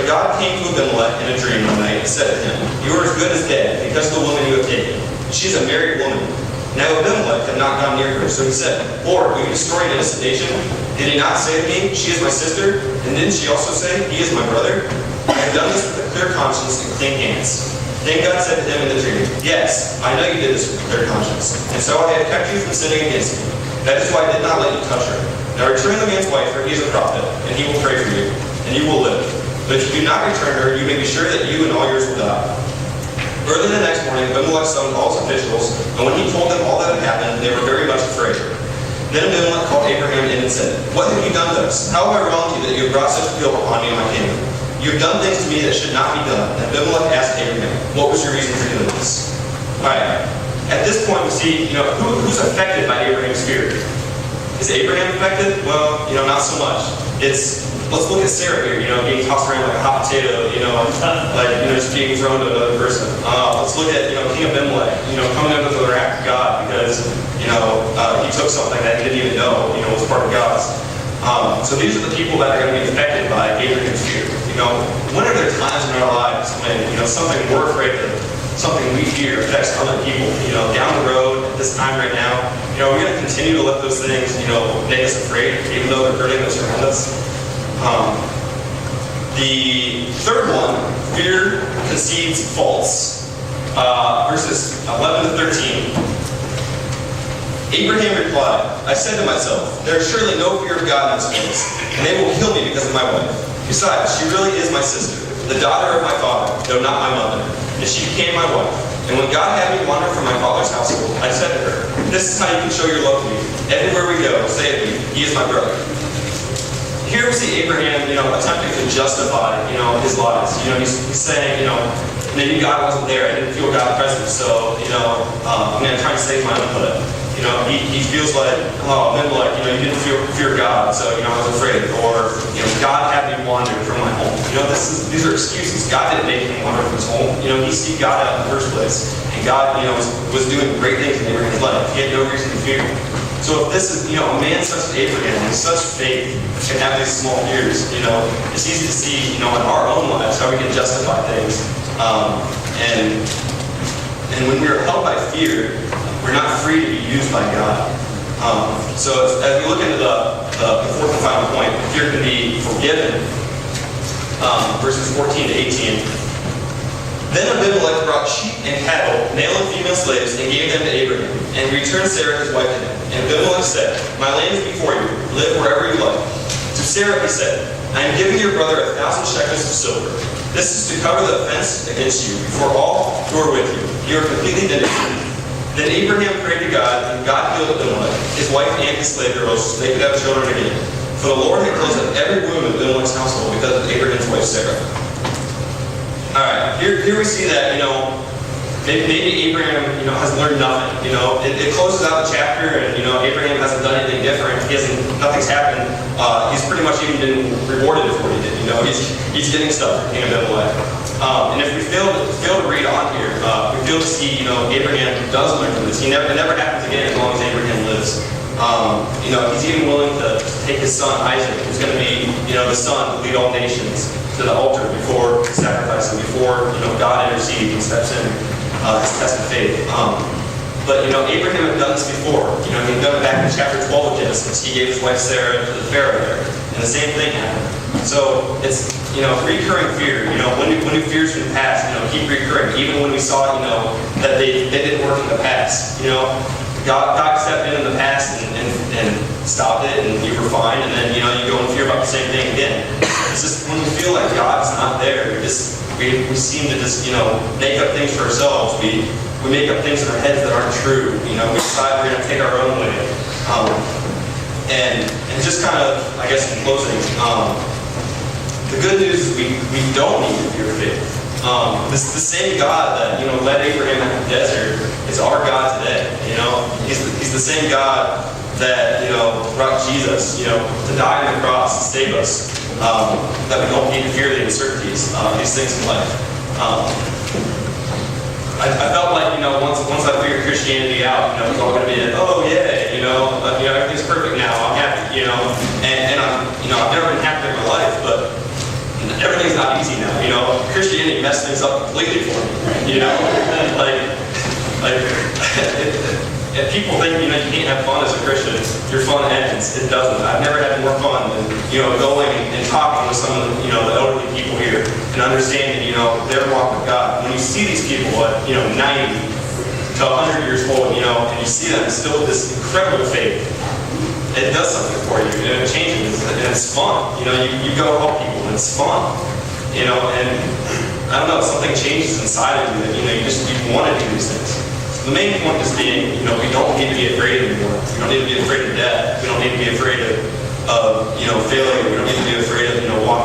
But God came to Abimelech in a dream one night and said to him, "You are as good as dead because of the woman you have taken. She is a married woman." Now Abimelech had not gone near her, so he said, "Lord, will you destroy an innocent nation? Did he not say to me, 'She is my sister'? And didn't she also say, 'He is my brother'? I have done this with a clear conscience and clean hands." Then God said to him in the dream, "Yes, I know you did this with a clear conscience, and so I have kept you from sinning against me. That is why I did not let you touch her. Now return the man's wife, for he is a prophet, and he will pray for you, and you will live. But if you do not return her, you may be sure that you and all yours will die." Early the next morning, Abimelech summoned all his officials, and when he told them all that had happened, they were very much afraid. Then Abimelech called Abraham in and said, "What have you done to us? How have I wronged you that you have brought such guilt upon me and my kingdom? You have done things to me that should not be done." And Abimelech asked Abraham, "What was your reason for doing this?" All right. At this point, we see, who's affected by Abraham's fear. Is Abraham affected? Well, not so much. Let's look at Sarah here, being tossed around like a hot potato, just being thrown to another person. Let's look at, King Abimelech, coming under the wrath of God because, he took something that he didn't even know, was part of God's. So these are the people that are going to be affected by Abraham's fear. When are there times in our lives when, something we're afraid of, something we fear affects other people, down the road, at this time right now, we're going to continue to let those things, make us afraid, even though they're hurting us around us. The third one, fear concedes faults. Verses 11 to 13. Abraham replied, "I said to myself, there is surely no fear of God in this place, and they will kill me because of my wife. Besides, she really is my sister, the daughter of my father, though not my mother, and she became my wife. And when God had me wander from my father's household, I said to her, 'This is how you can show your love to me. Everywhere we go, say of me, he is my brother.'" Here we see Abraham, attempting to justify, his lies. He's saying, maybe God wasn't there. I didn't feel God's presence, so, I'm going to try and save my own butt. He feels like, Abimelech, you didn't fear God, so, I was afraid. Or, God had me wander from my home. These are excuses. God didn't make him wander from his home. He seeked God out in the first place. And God, was doing great things in Abraham's life. He had no reason to fear. So if this is, a man such as Abraham, with such faith, can have these small fears, it's easy to see, in our own lives, how we can justify things. And when we are held by fear, we're not free to be used by God. So as we look into the fourth and final point, fear can be forgiven. Verses 14 to 18. Then Abimelech brought sheep and cattle, male and female slaves, and gave them to Abraham, and returned Sarah his wife to him. And Abimelech said, "My land is before you. Live wherever you like." To Sarah he said, "I am giving your brother 1,000 shekels of silver. This is to cover the offense against you before all who are with you. You are completely vindicated." Then Abraham prayed to God, and God healed Abimelech, his wife and his slave girls, so they could have children again. For the Lord had closed up every womb in Abimelech's household because of Abraham's wife Sarah. Alright, here we see that, maybe Abraham, has learned nothing. It closes out the chapter, and Abraham hasn't done anything different. Nothing's happened. He's pretty much even been rewarded for what he did. He's getting stuff from King Abimelech. And if we fail to read on here, we fail to see, Abraham does learn from this. It never happens again as long as Abraham lives. He's even willing to take his son Isaac, who's going to be, the son to lead all nations, to the altar before sacrificing, before God intercedes and steps in. His test of faith. But Abraham had done this before. He'd done it back in chapter 12 of Genesis. He gave his wife Sarah to the Pharaoh there, and the same thing happened. So it's recurring fear. When fears from the past, keep recurring. Even when we saw that they didn't work in the past. God stepped in the past and stopped it, and you were fine. And then you go and fear about the same thing again. It's just when we feel like God's not there, we seem to just, make up things for ourselves. We make up things in our heads that aren't true. We decide we're going to take our own way. And just kind of, I guess in closing, the good news is we don't need to fear faith. The same God that, led Abraham in the desert is our God today. He's the same God that, brought Jesus, to die on the cross to save us. That we don't need to fear the uncertainties, these things in life. I felt like, once I figured Christianity out, it's all going to be, everything's perfect now, I'm happy, and I've never been happy in my life, but everything's not lot easy now. You know, Christianity messed things up completely for me. You know, like if people think, you know, you can't have fun as a Christian, your fun ends. It doesn't. I've never had more fun than, you know, going and talking with some of the, you know, the elderly people here and understanding, you know, their walk with God. When you see these people at, you know, 90 to 100 years old, you know, and you see them still with this incredible faith, it does something for you, and it changes, and it's fun. You know, you go help people, and it's fun. You know, and I don't know, something changes inside of you that, you know, you want to do these things. The main point is being, you know, we don't need to be afraid anymore. We don't need to be afraid of death. We don't need to be afraid of you know, failure. We don't need to be afraid of, you know, walking